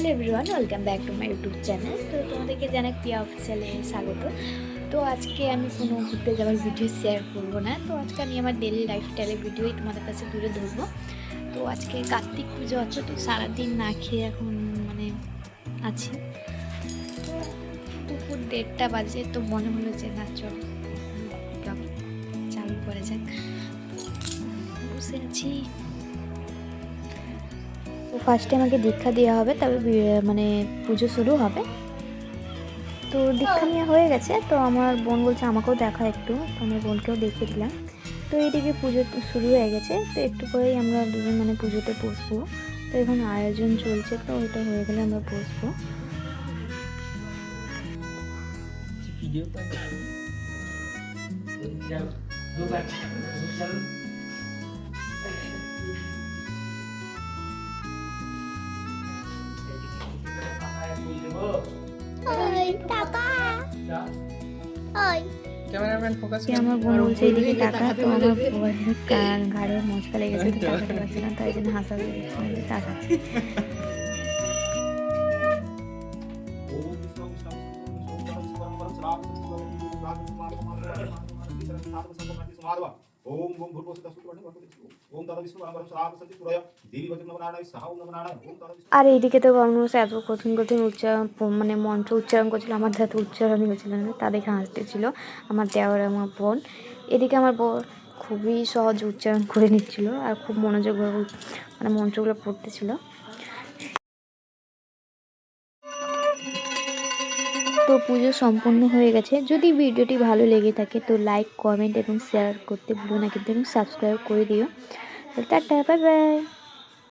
Hello everyone, welcome back to my YouTube channel. তো তোমাদেরকে জানাই প্রিয়া অফিসিয়ালে স্বাগত। তো আজকে আমি কোনো ঘুরতে যাওয়ার ভিডিও শেয়ার করবো না। তো আজকে আমি আমার ডেলি লাইফস্টাইলের ভিডিওই তোমাদের কাছে তুলে ধরবো। তো আজকে কার্তিক পুজো আছে, তো সারাদিন না খেয়ে এখন মানে আছি। তো দুপুর 1:30 বাজে, তো মনে হলো যে না চল ব্লগ চালু করে যাক। বসে আছি। তো ফার্স্টে আমাকে দীক্ষা দেওয়া হবে, তবে মানে পুজো শুরু হবে। তো দীক্ষা নেওয়া হয়ে গেছে। তো আমার বোন বলছে আমাকেও দেখা একটু, তো আমার বোনকেও দেখিয়ে দিলাম। তো এইদিকে পুজো শুরু হয়ে গেছে, তো একটু পরেই আমরা দুজন মানে পুজোতে বসবো। তো এখন আয়োজন চলছে, তো ওইটা হয়ে গেলে আমরা বসবো। ক্যামেরাম্যান ফোকাস আমার বোন বলছে এদিকে টাকা, তো আমার ঘাড়ে মচকা লেগেছে, তো টাকাতে পারছে না, তাই জন্য হাসাতে দিচ্ছে টাকা। ओम ओम भूर्भुवस्सुः तस्मै ओम तदा विष्णु परमं सदासति सूरय देवी वचन नमनारायण सह ओम नमनारायण ओम तदा विष्णु। আর এইদিকে তো মানুষ এত কঠিন কঠিন মানে মন্ত্র উচ্চারণ করছিল, আমার ধাতে উচ্চারণই হচ্ছিল না, তা দেখে হাসতেছিল আমার দেওয়ার আমার বোন। এদিকে আমার বোন খুবই সহজ উচ্চারণ করে নিচ্ছিল আর খুব মনোযোগভাবে মানে মন্ত্রগুলো পড়তেছিল। তো পুজো সম্পন্ন হয়ে গেছে। যদি ভিডিওটি ভালো লেগে থাকে তো লাইক, কমেন্ট এবং শেয়ার করতে ভুলো না কিন্তু, এবং সাবস্ক্রাইব করে দিও। Tata, bye bye.